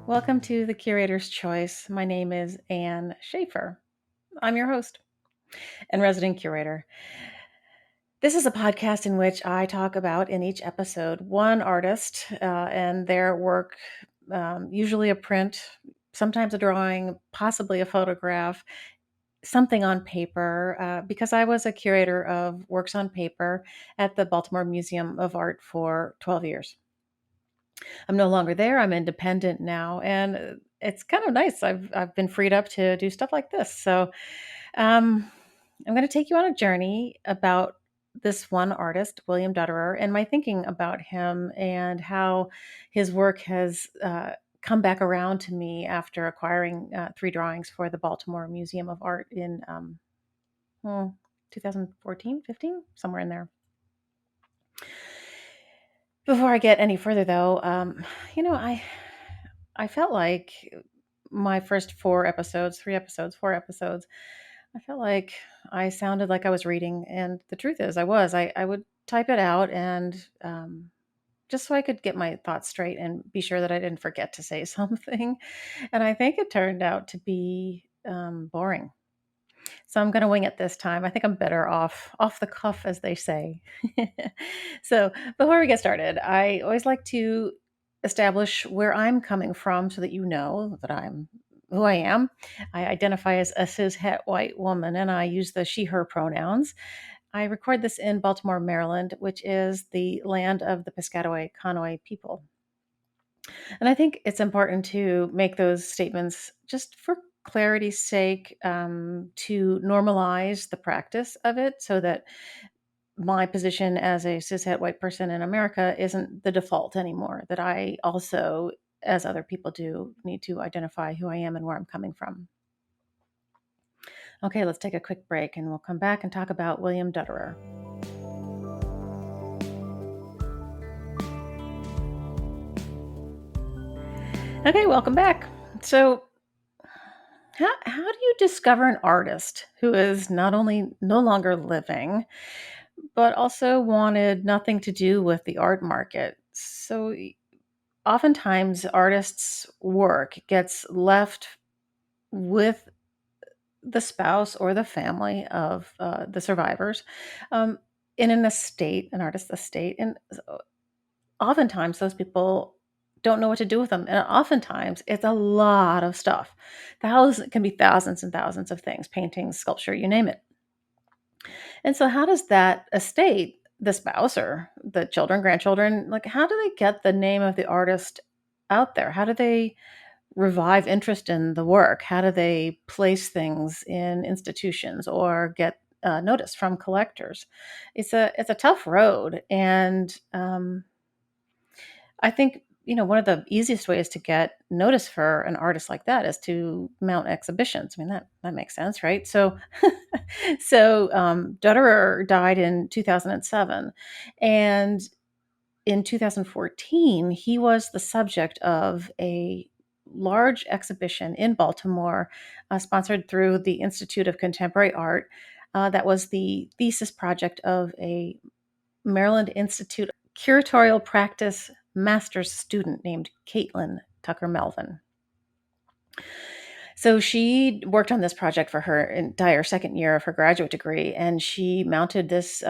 Welcome to the Curator's Choice. My name is Ann Shafer. I'm your host and resident curator. This is a podcast in which I talk about in each episode one artist and their work, usually a print, sometimes a drawing, possibly a photograph, something on paper, because I was a curator of works on paper at the Baltimore Museum of Art for 12 years. I'm no longer there. I'm independent now, and it's kind of nice. I've been freed up to do stuff like this. So, um, I'm going to take you on a journey about this one artist, William Dutterer, and my thinking about him and how his work has come back around to me after acquiring three drawings for the Baltimore Museum of Art in 2014, 15, somewhere in there. Before I get any further, though, you know, I felt like my first four episodes, I felt like I sounded like I was reading. And the truth is, I was. I would type it out and just so I could get my thoughts straight and be sure that I didn't forget to say something. And I think it turned out to be boring. So I'm going to wing it this time. I think I'm better off the cuff, as they say. So before we get started, I always like to establish where I'm coming from so that you know that I'm who I am. I identify as a cis het white woman and I use the she, her pronouns. I record this in Baltimore, Maryland, which is the land of the Piscataway Conoy people. And I think it's important to make those statements just for clarity's sake, to normalize the practice of it so that my position as a cishet white person in America isn't the default anymore, that I also, as other people do, need to identify who I am and where I'm coming from. Okay, let's take a quick break and we'll come back and talk about William Dutterer. Okay, welcome back. So, how do you discover an artist who is not only no longer living, but also wanted nothing to do with the art market? So, oftentimes, artists' work gets left with the spouse or the family of the survivors um, in an estate, an artist's estate. And oftentimes, those people don't know what to do with them. And oftentimes, it's a lot of stuff. Thousands, it can be thousands and thousands of things, paintings, sculpture, you name it. And so, how does that estate, the spouse or the children, grandchildren, like, how do they get the name of the artist out there? How do they revive interest in the work? How do they place things in institutions or get notice from collectors? It's a tough road, and I think one of the easiest ways to get notice for an artist like that is to mount exhibitions. I mean that makes sense, right? So, Dutterer died in 2007, and in 2014 he was the subject of a large exhibition in Baltimore, sponsored through the Institute of Contemporary Art. That was the thesis project of a Maryland Institute curatorial practice master's student named Caitlin Tucker Melvin. So she worked on this project for her entire second year of her graduate degree, and she mounted this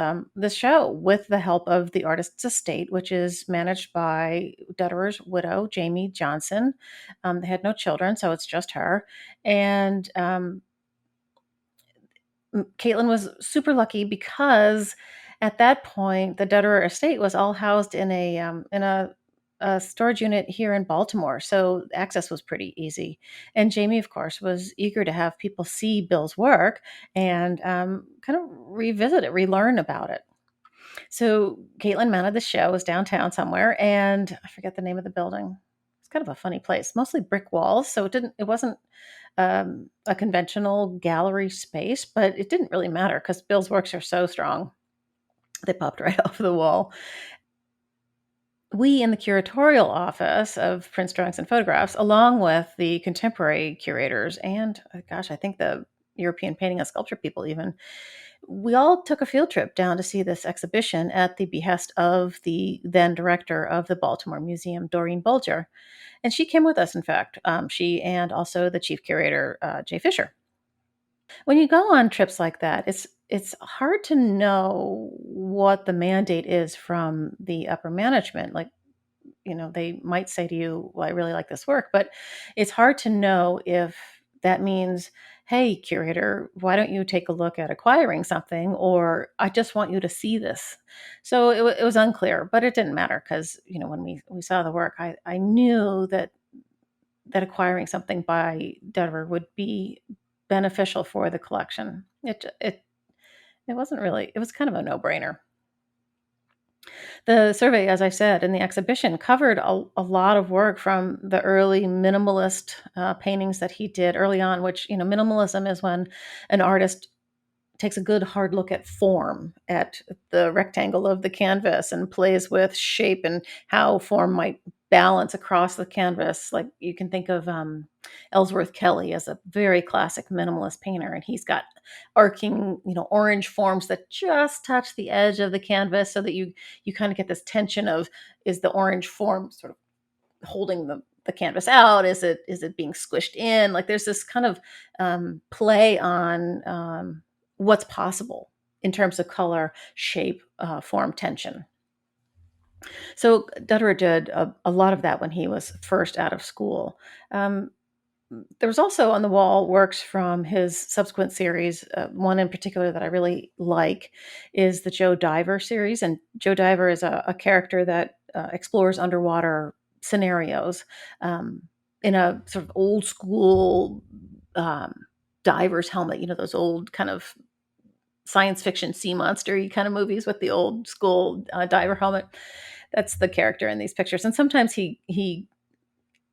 show with the help of the artist's estate, which is managed by Dutterer's widow, Jamie Johnson. They had no children, so it's just her. And Caitlin was super lucky because at that point, the Dutterer estate was all housed in a storage unit here in Baltimore, so access was pretty easy. And Jamie, of course, was eager to have people see Bill's work and kind of revisit it, relearn about it. So Caitlin mounted the show. It was downtown somewhere, and I forget the name of the building. It's kind of a funny place, mostly brick walls, so it wasn't a conventional gallery space, but it didn't really matter because Bill's works are so strong. They popped right off the wall. We in the curatorial office of prints, drawings, and photographs, along with the contemporary curators and, gosh, I think the European painting and sculpture people even, We all took a field trip down to see this exhibition at the behest of the then director of the Baltimore Museum, Doreen Bolger. And she came with us, in fact, she and also the chief curator, Jay Fisher. When you go on trips like that, it's hard to know what the mandate is from the upper management. Like, they might say to you, "Well, I really like this work," but it's hard to know if that means, "Hey, curator, why don't you take a look at acquiring something?" Or, "I just want you to see this." So it was unclear, but it didn't matter because when we saw the work, I knew that acquiring something by Dutterer would be beneficial for the collection. It wasn't really. It was kind of a no brainer. The survey, as I said, in the exhibition covered a lot of work from the early minimalist paintings that he did early on, which, minimalism is when an artist takes a good hard look at form, at the rectangle of the canvas, and plays with shape and how form might balance across the canvas. Like, you can think of Ellsworth Kelly as a very classic minimalist painter, and he's got arcing, orange forms that just touch the edge of the canvas, so that you kind of get this tension of, is the orange form sort of holding the canvas out? Is it being squished in? Like, there's this kind of play on what's possible in terms of color, shape, form, tension. So Dutterer did a lot of that when he was first out of school. Um, there was also on the wall works from his subsequent series. One in particular that I really like is the Joe Diver series. And Joe Diver is a character that explores underwater scenarios in a sort of old school um, diver's helmet, those old kind of science fiction sea monster kind of movies with the old school diver helmet. That's the character in these pictures. And sometimes he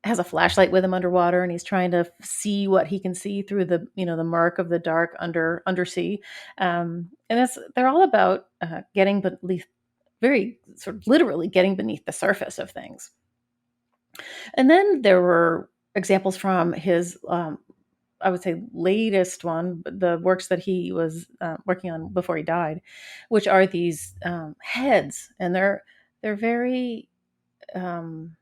has a flashlight with him underwater, and he's trying to see what he can see through the murk of the dark undersea. And they're all about getting beneath, very sort of literally getting beneath the surface of things. And then there were examples from his I would say latest one, but the works that he was working on before he died, which are these heads, and they're very um,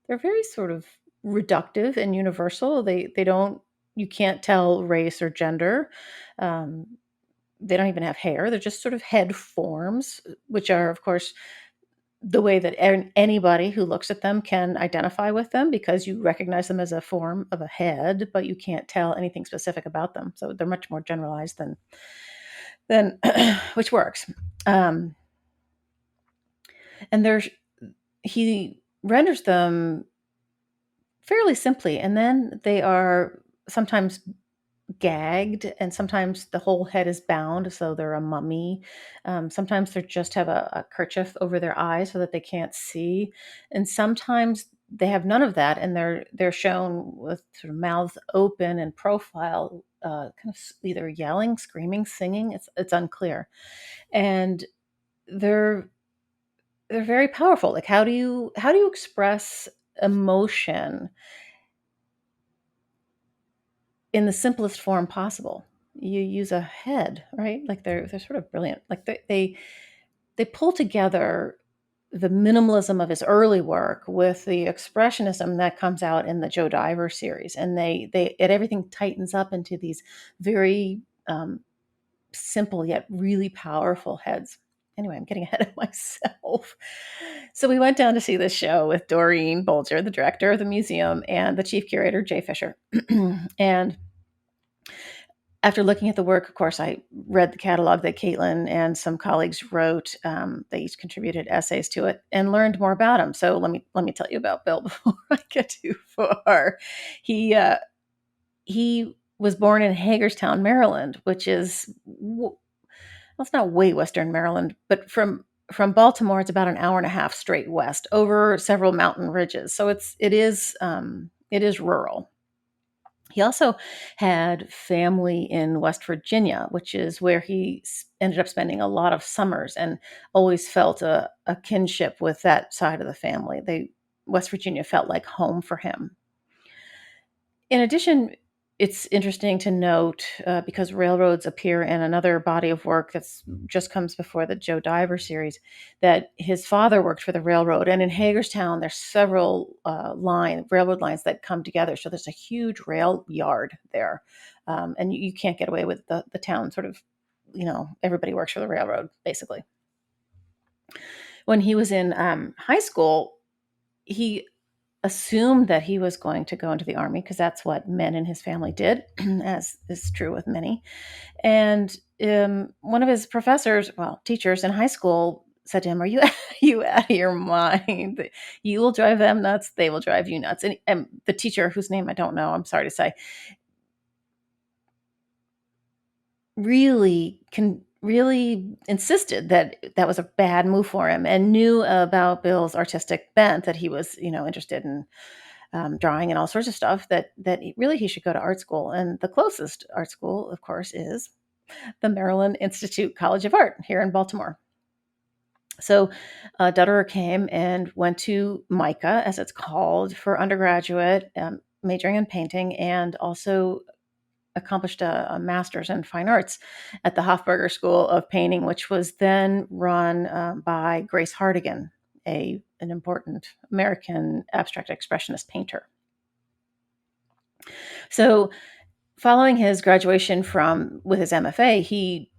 they're very sort of reductive and universal. They don't, you can't tell race or gender. Um, they don't even have hair. They're just sort of head forms, which are, of course, the way that anybody who looks at them can identify with them, because you recognize them as a form of a head, but you can't tell anything specific about them. So they're much more generalized than which works. Um, and there's he renders them fairly simply, and then they are sometimes gagged, and sometimes the whole head is bound, so they're a mummy. Sometimes they just have a kerchief over their eyes so that they can't see, and sometimes they have none of that, and they're shown with sort of mouths open and profile, kind of either yelling, screaming, singing. It's unclear, and they're they're very powerful. Like, how do you express emotion in the simplest form possible? You use a head, right? Like, they're sort of brilliant. Like, they pull together the minimalism of his early work with the expressionism that comes out in the Joe Diver series, and everything tightens up into these very simple yet really powerful heads. Anyway, I'm getting ahead of myself. So we went down to see this show with Doreen Bolger, the director of the museum, and the chief curator, Jay Fisher. And after looking at the work, of course, I read the catalog that Caitlin and some colleagues wrote. They each contributed essays to it and learned more about him. So let me tell you about Bill before I get too far. He was born in Hagerstown, Maryland, which is, well, it's not way Western Maryland, but from Baltimore, it's about an hour and a half straight west over several mountain ridges. So it is rural. He also had family in West Virginia, which is where he ended up spending a lot of summers, and always felt a kinship with that side of the family. West Virginia felt like home for him. In addition, it's interesting to note because railroads appear in another body of work that's just comes before the Joe Diver series, that his father worked for the railroad, and in Hagerstown there's several railroad lines that come together. So there's a huge rail yard there, and you can't get away with the town sort of, everybody works for the railroad basically. When he was in high school, he assumed that he was going to go into the army because that's what men in his family did, as is true with many. And one of his professors, well, teachers in high school, said to him, "Are you you out of your mind? You will drive them nuts; they will drive you nuts." And the teacher, whose name I don't know, I'm sorry to say, really insisted that that was a bad move for him, and knew about Bill's artistic bent, that he was, interested in drawing and all sorts of stuff, that he should go to art school. And the closest art school, of course, is the Maryland Institute College of Art here in Baltimore. So Dutterer came and went to MICA, as it's called, for undergraduate, majoring in painting, and also accomplished a master's in fine arts at the Hofburger School of Painting, which was then run by Grace Hardigan, an important American abstract expressionist painter. So following his graduation with his MFA, he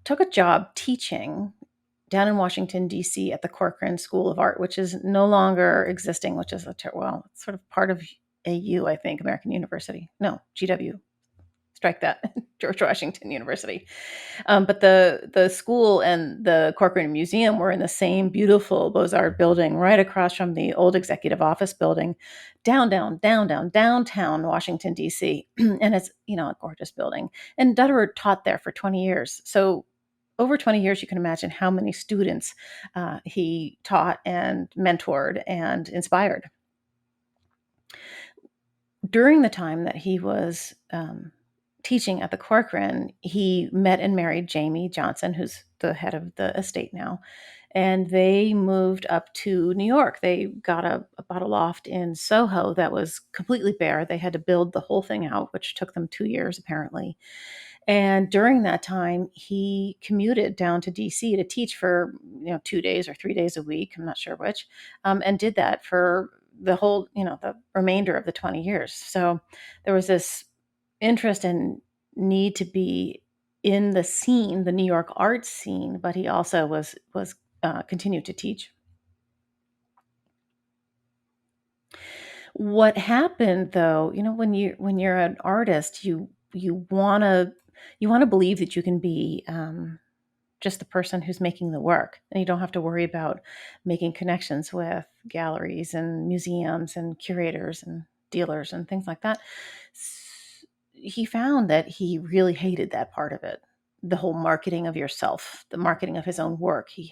took a job teaching down in Washington, D.C. at the Corcoran School of Art, which is no longer existing, which is it's sort of part of AU, I think, American University. No, GW. Strike that, George Washington University. But the school and the Corcoran Museum were in the same beautiful Beaux-Arts building right across from the old executive office building, downtown Washington, D.C. And it's, a gorgeous building. And Dutterer taught there for 20 years. So over 20 years, you can imagine how many students he taught and mentored and inspired. During the time that he was teaching at the Corcoran, he met and married Jamie Johnson, who's the head of the estate now. And they moved up to New York. They bought a loft in Soho that was completely bare. They had to build the whole thing out, which took them 2 years apparently. And during that time, he commuted down to DC to teach for 2 days or 3 days a week. I'm not sure which, and did that for the whole the remainder of the 20 years. So there was this interest and need to be in the scene, the New York art scene, but he also was continued to teach. What happened though, when you're an artist, you wanna believe that you can be just the person who's making the work, and you don't have to worry about making connections with galleries and museums and curators and dealers and things like that. He found that he really hated that part of it, the whole marketing of yourself, the marketing of his own work. He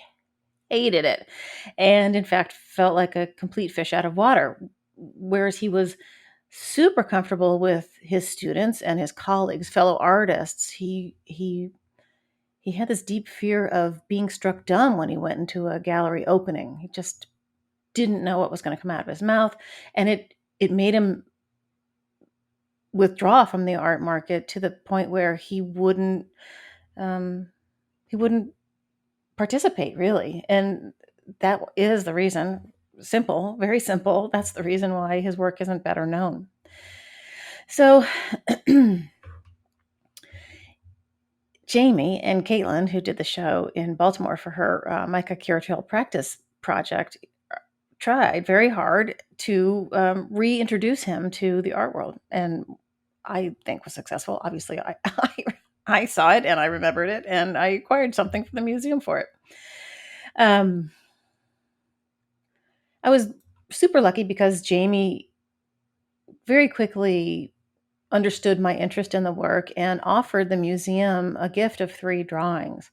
hated it, and in fact felt like a complete fish out of water. Whereas he was super comfortable with his students and his colleagues, fellow artists, he had this deep fear of being struck dumb when he went into a gallery opening. He just didn't know what was going to come out of his mouth, and it made him withdraw from the art market to the point where um, he wouldn't participate really. And that is the reason, simple, very simple. That's the reason why his work isn't better known. So Jamie and Caitlin, who did the show in Baltimore for her Micah curatorial practice project, tried very hard to reintroduce him to the art world, and I think was successful. Obviously, I saw it and I remembered it, and I acquired something from the museum for it. I was super lucky because Jamie very quickly understood my interest in the work and offered the museum a gift of 3 drawings.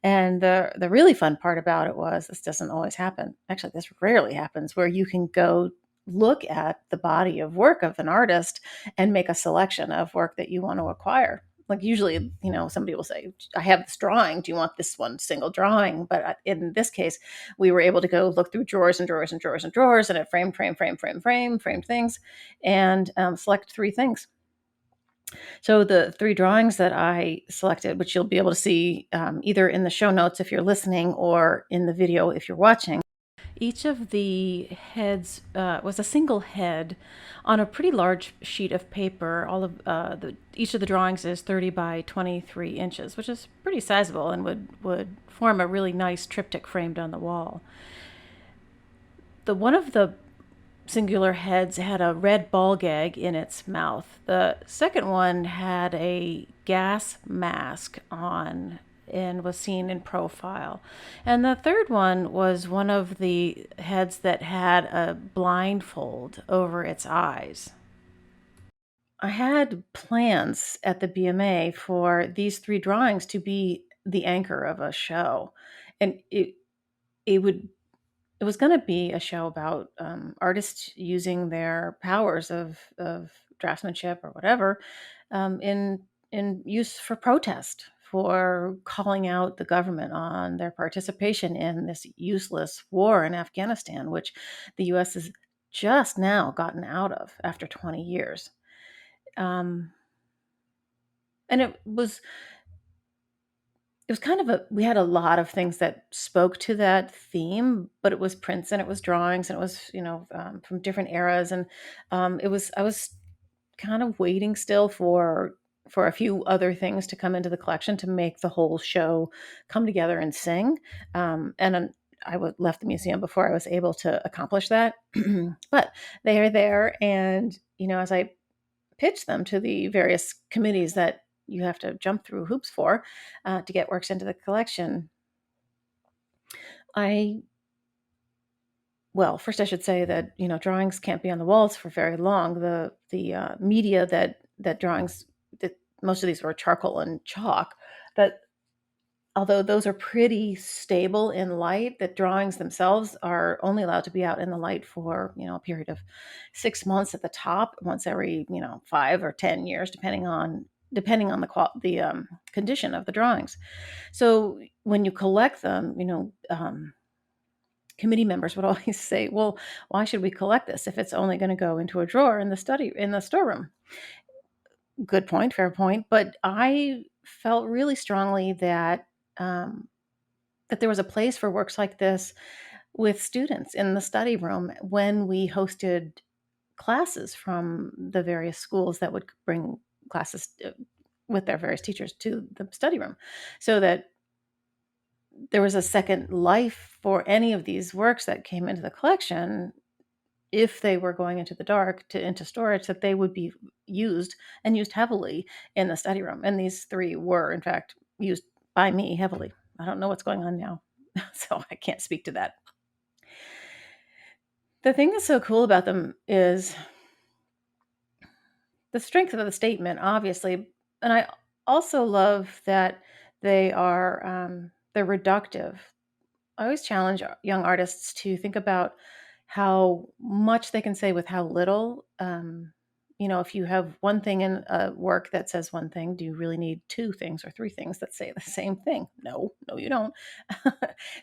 And the really fun part about it was, this doesn't always happen. Actually, this rarely happens, where you can go look at the body of work of an artist and make a selection of work that you want to acquire. Like usually, somebody will say, "I have this drawing. Do you want this one single drawing?" But in this case, we were able to go look through drawers and drawers and drawers and drawers, and it framed things, and select 3 things. So the three drawings that I selected, which you'll be able to see either in the show notes if you're listening or in the video if you're watching, each of the heads was a single head on a pretty large sheet of paper. Each of the drawings is 30 by 23 inches, which is pretty sizable and would form a really nice triptych framed on the wall. The one of the singular heads had a red ball gag in its mouth. The second one had a gas mask on and was seen in profile. And the third one was one of the heads that had a blindfold over its eyes. I had plans at the BMA for these three drawings to be the anchor of a show. And it would it was going to be a show about artists using their powers of draftsmanship or whatever in use for protest, for calling out the government on their participation in this useless war in Afghanistan, which the U.S. has just now gotten out of after 20 years. Um, and it was kind of we had a lot of things that spoke to that theme, but it was prints and it was drawings and it was, from different eras. And I was kind of waiting still for a few other things to come into the collection to make the whole show come together and sing. Left the museum before I was able to accomplish that. But they are there. And, as I pitch them to the various committees that you have to jump through hoops for to get works into the collection. I First I should say that drawings can't be on the walls for very long. The media that drawings that most of these were charcoal and chalk, but although those are pretty stable in light, the drawings themselves are only allowed to be out in the light for a period of 6 months at the top, once every 5 or 10 years, depending on the condition of the drawings. So when you collect them, committee members would always say, "Well, why should we collect this if it's only going to go into a drawer in the storeroom?" Good point, fair point. But I felt really strongly um, that there was a place for works like this with students in the study room when we hosted classes from the various schools that would bring classes with their various teachers to the study room, so that there was a second life for any of these works that came into the collection. If they were going into the dark into storage, that they would be used and used heavily in the study room. And these three were, in fact, used by me heavily. I don't know what's going on now, so I can't speak to that. The thing that's so cool about them is the strength of the statement, obviously, and I also love that they're reductive. I always challenge young artists to think about how much they can say with how little. If you have one thing in a work that says one thing, do you really need two things or three things that say the same thing? No, you don't.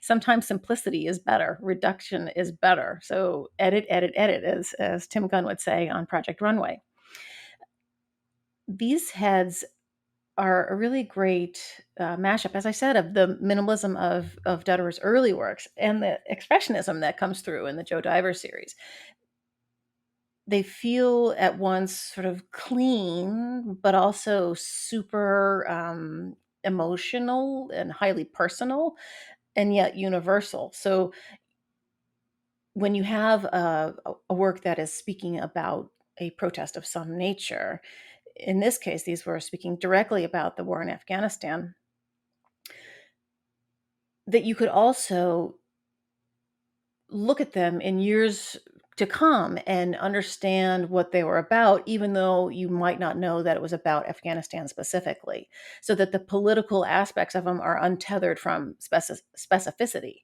Sometimes simplicity is better. Reduction is better. So edit, edit, edit, as Tim Gunn would say on Project Runway. These heads are a really great mashup, as I said, of the minimalism of Dutterer's early works and the expressionism that comes through in the Joe Diver series. They feel at once sort of clean, but also super emotional and highly personal, and yet universal. So when you have a work that is speaking about a protest of some nature, in this case, these were speaking directly about the war in Afghanistan, that you could also look at them in years to come and understand what they were about, even though you might not know that it was about Afghanistan specifically, so that the political aspects of them are untethered from specificity.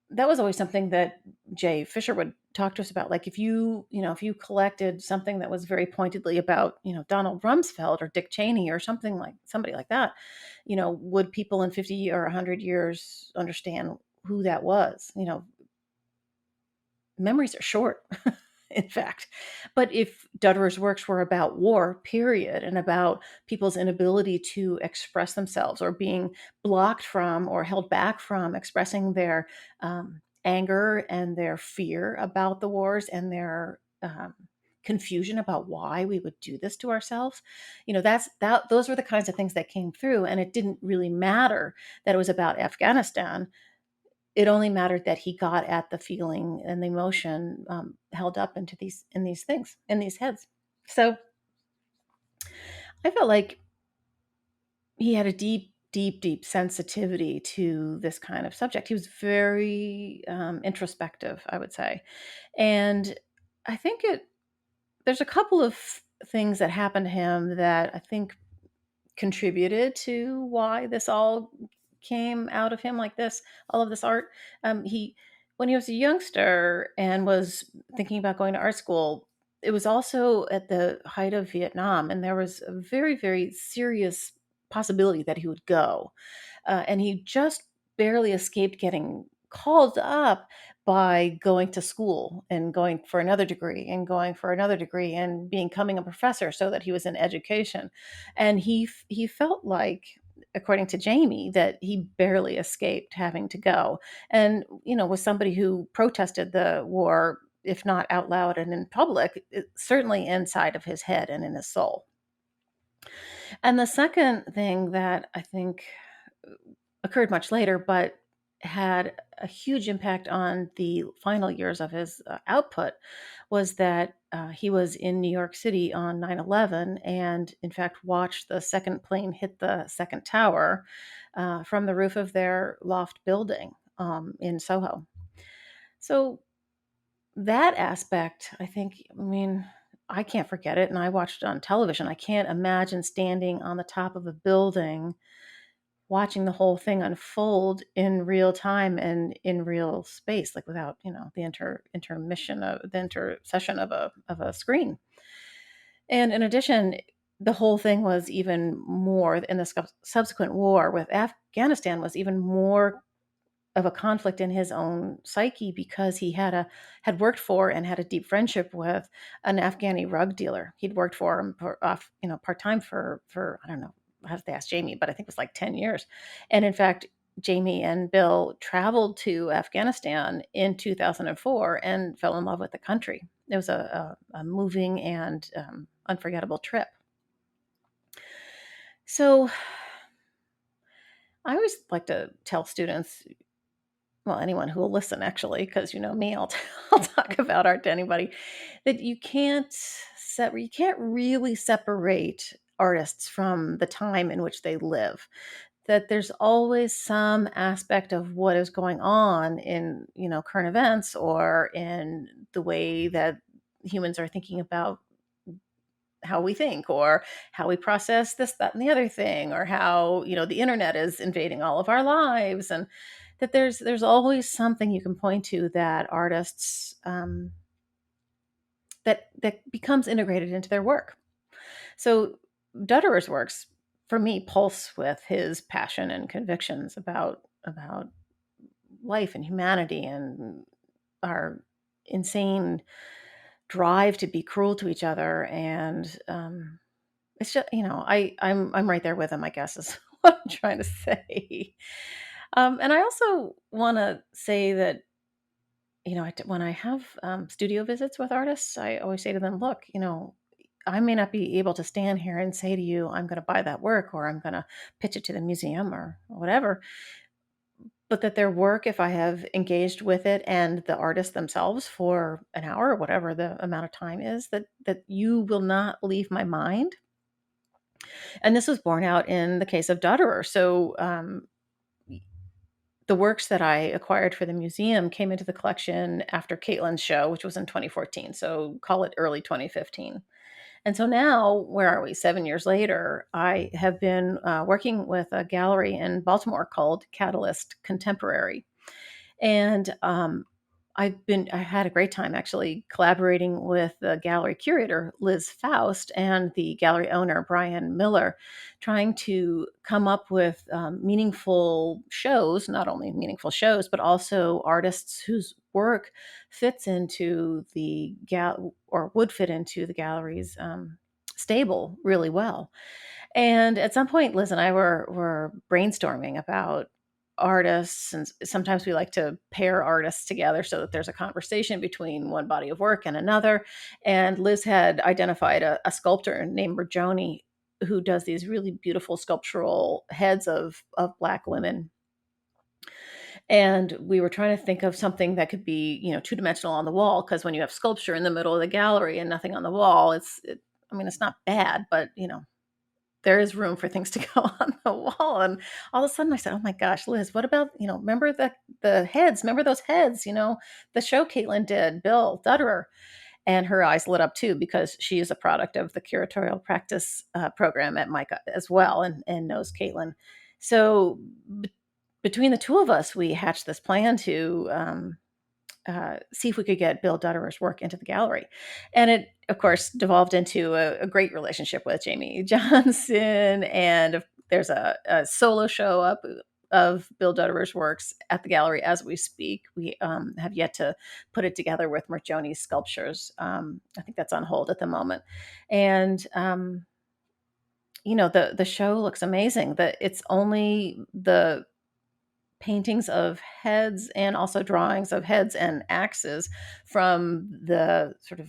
That was always something that Jay Fisher would talk to us about. Like if you collected something that was very pointedly about, Donald Rumsfeld or Dick Cheney or somebody like that, would people in 50 or 100 years understand who that was? Memories are short. in fact. But if Dutterer's works were about war, period, and about people's inability to express themselves or being blocked from or held back from expressing their anger and their fear about the wars and their confusion about why we would do this to ourselves, those were the kinds of things that came through. And it didn't really matter that it was about Afghanistan. It only mattered that he got at the feeling and the emotion held up into these things in these heads. So I felt like he had a deep, deep, deep sensitivity to this kind of subject. He was very introspective, I would say, and I think there's a couple of things that happened to him that I think contributed to why this all came out of him like this, all of this art. He, when he was a youngster and was thinking about going to art school, it was also at the height of Vietnam, and there was a very, very serious possibility that he would go. And he just barely escaped getting called up by going to school and going for another degree and going for another degree and becoming a professor so that he was in education. And he felt like, according to Jamie, that he barely escaped having to go, and was somebody who protested the war, if not out loud and in public, certainly inside of his head and in his soul. And the second thing that I think occurred much later, but had a huge impact on the final years of his output, was that he was in New York City on 9/11 and, in fact, watched the second plane hit the second tower from the roof of their loft building in Soho. So that aspect, I think, I mean, I can't forget it. And I watched it on television. I can't imagine standing on the top of a building watching the whole thing unfold in real time and in real space, like without, the intermission of the intercession of a screen. And in addition, the whole thing was even more in the subsequent war with Afghanistan was even more of a conflict in his own psyche, because he had worked for and had a deep friendship with an Afghani rug dealer. He'd worked for him part time for I don't know, I have to ask Jamie, but I think it was like 10 years. And in fact, Jamie and Bill traveled to Afghanistan in 2004 and fell in love with the country. It was a moving and unforgettable trip. So I always like to tell students, well, anyone who will listen, actually, because you know me, I'll talk about art to anybody, that you can't really separate artists from the time in which they live. That there's always some aspect of what is going on in, current events, or in the way that humans are thinking about how we think, or how we process this, that, and the other thing, or how, the internet is invading all of our lives. And that there's always something you can point to that artists that becomes integrated into their work. So Dutterer's works, for me, pulse with his passion and convictions about life and humanity and our insane drive to be cruel to each other. And it's just, I'm right there with him, I guess, is what I'm trying to say. And I also want to say that, when I have studio visits with artists, I always say to them, look, I may not be able to stand here and say to you, I'm going to buy that work, or I'm going to pitch it to the museum or whatever, but that their work, if I have engaged with it and the artists themselves for an hour or whatever the amount of time is, that you will not leave my mind. And this was borne out in the case of Dutterer. So the works that I acquired for the museum came into the collection after Caitlin's show, which was in 2014. So call it early 2015. And so now, where are we? 7 years later, I have been working with a gallery in Baltimore called Catalyst Contemporary. And I had a great time actually collaborating with the gallery curator, Liz Faust, and the gallery owner, Brian Miller, trying to come up with meaningful shows, not only meaningful shows, but also artists whose work fits into the or would fit into the gallery's stable really well. And at some point, Liz and I were brainstorming about artists, and sometimes we like to pair artists together so that there's a conversation between one body of work and another. And Liz had identified a sculptor named Rajoni who does these really beautiful sculptural heads of Black women. And we were trying to think of something that could be, two-dimensional on the wall, because when you have sculpture in the middle of the gallery and nothing on the wall, I mean, it's not bad, but there is room for things to go on the wall. And all of a sudden I said, oh my gosh, Liz, what about, remember the heads, remember those heads, the show Caitlin did, Bill Dutterer. And her eyes lit up too, because she is a product of the curatorial practice program at Micah as well, and knows Caitlin. So between the two of us, we hatched this plan to see if we could get Bill Dutterer's work into the gallery. And it, of course, devolved into a great relationship with Jamie Johnson. And there's a solo show up of Bill Dutterer's works at the gallery as we speak. We have yet to put it together with Marjoni's sculptures. I think that's on hold at the moment. And the show looks amazing. That it's only the paintings of heads and also drawings of heads and axes from the sort of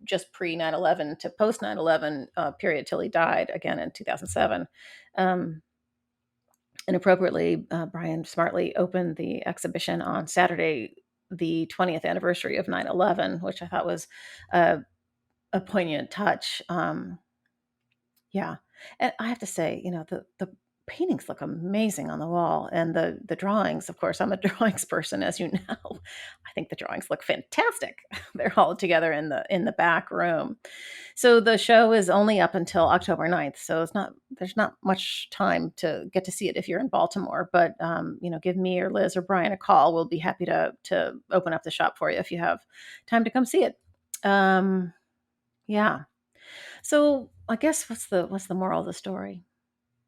just pre 9/11 to post 9/11 period till he died again in 2007. Um, and appropriately, Brian Smartley opened the exhibition on Saturday, the 20th anniversary of 9/11, which I thought was a poignant touch. Yeah. And I have to say, the paintings look amazing on the wall, and the drawings, of course, I'm a drawings person, as you know. I think the drawings look fantastic. They're all together in the back room. So the show is only up until October 9th. So there's not much time to get to see it if you're in Baltimore, but give me or Liz or Brian a call. We'll be happy to open up the shop for you if you have time to come see it. Yeah. So I guess what's the moral of the story?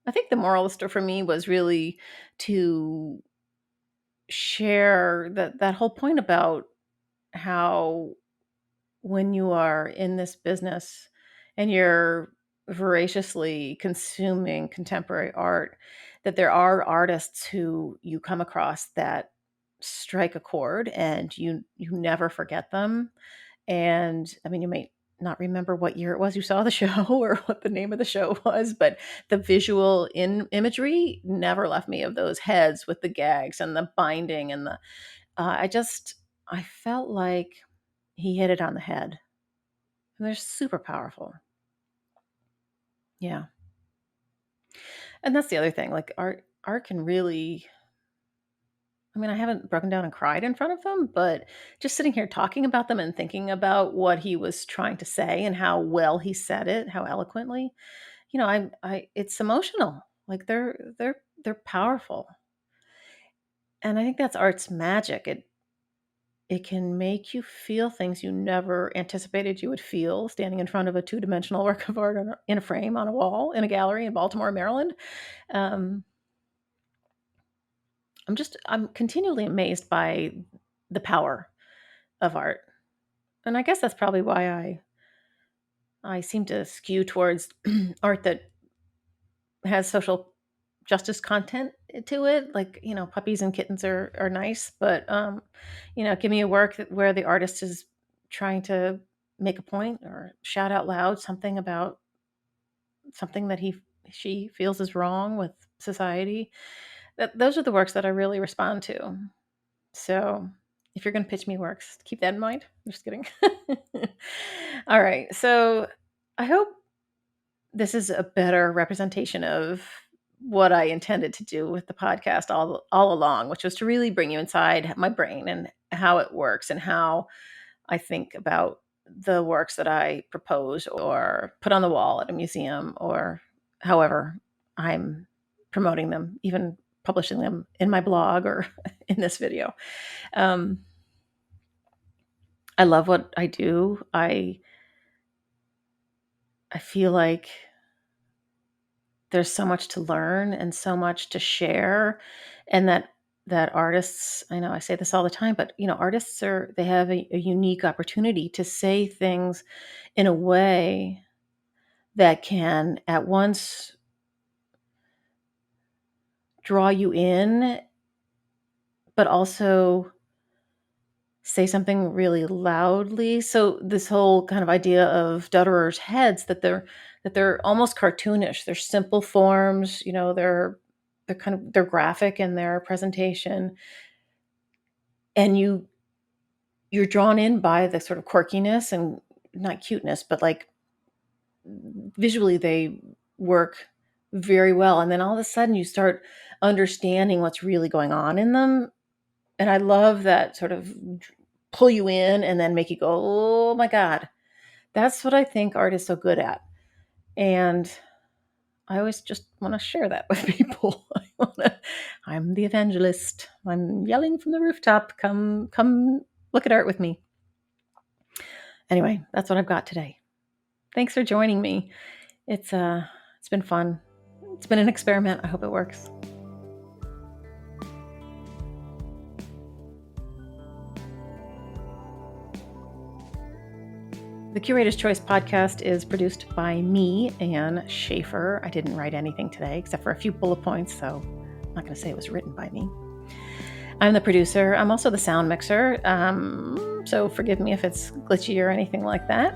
I think the moral of the story for me was really to share that whole point about how when you are in this business and you're voraciously consuming contemporary art, that there are artists who you come across that strike a chord and you never forget them. And I mean, you may not remember what year it was you saw the show or what the name of the show was, but the visual imagery never left me of those heads with the gags and the binding and I felt like he hit it on the head. And they're super powerful. Yeah. And that's the other thing. Like art can really, I mean, I haven't broken down and cried in front of them, but just sitting here talking about them and thinking about what he was trying to say and how well he said it, how eloquently, it's emotional. Like they're powerful. And I think that's art's magic. It can make you feel things you never anticipated you would feel standing in front of a two-dimensional work of art in a frame on a wall in a gallery in Baltimore, Maryland. Um, I'm continually amazed by the power of art. And I guess that's probably why I seem to skew towards art that has social justice content to it. Like, puppies and kittens are nice, but give me a work where the artist is trying to make a point or shout out loud something about something that she feels is wrong with society. Those are the works that I really respond to. So if you're going to pitch me works, keep that in mind. I'm just kidding. All right. So I hope this is a better representation of what I intended to do with the podcast all along, which was to really bring you inside my brain and how it works and how I think about the works that I propose or put on the wall at a museum or however I'm promoting them, even publishing them in my blog or in this video. Um, I love what I do. I feel like there's so much to learn and so much to share, and that that artists, I know I say this all the time, but artists they have a unique opportunity to say things in a way that can at once draw you in, but also say something really loudly. So this whole kind of idea of Dutterer's heads, that they're almost cartoonish. They're simple forms, they're graphic in their presentation, and you're drawn in by the sort of quirkiness and not cuteness, but like visually they work very well. And then all of a sudden you start understanding what's really going on in them. And I love that sort of pull you in and then make you go, oh my God. That's what I think art is so good at. And I always just want to share that with people. I'm the evangelist. I'm yelling from the rooftop. Come look at art with me. Anyway, that's what I've got today. Thanks for joining me. It's been fun. It's been an experiment. I hope it works. The Curator's Choice podcast is produced by me, Ann Shafer. I didn't write anything today except for a few bullet points, so I'm not going to say it was written by me. I'm the producer. I'm also the sound mixer, so forgive me if it's glitchy or anything like that.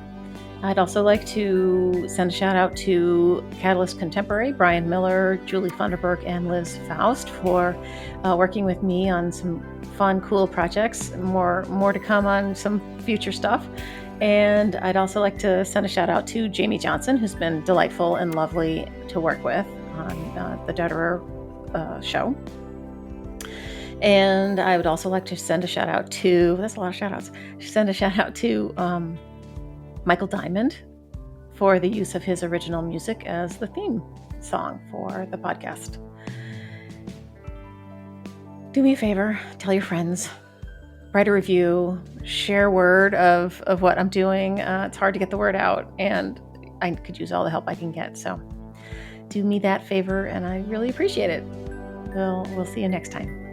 I'd also like to send a shout out to Catalyst Contemporary, Brian Miller, Julie Funderburk, and Liz Faust for working with me on some fun, cool projects. More to come on some future stuff. And I'd also like to send a shout out to Jamie Johnson, who's been delightful and lovely to work with on the Dutterer show. And I would also like to send a shout out to, that's a lot of shout outs, send a shout out to Michael Diamond for the use of his original music as the theme song for the podcast. Do me a favor, tell your friends, write a review, share word of what I'm doing. It's hard to get the word out, and I could use all the help I can get. So do me that favor, and I really appreciate it. We'll see you next time.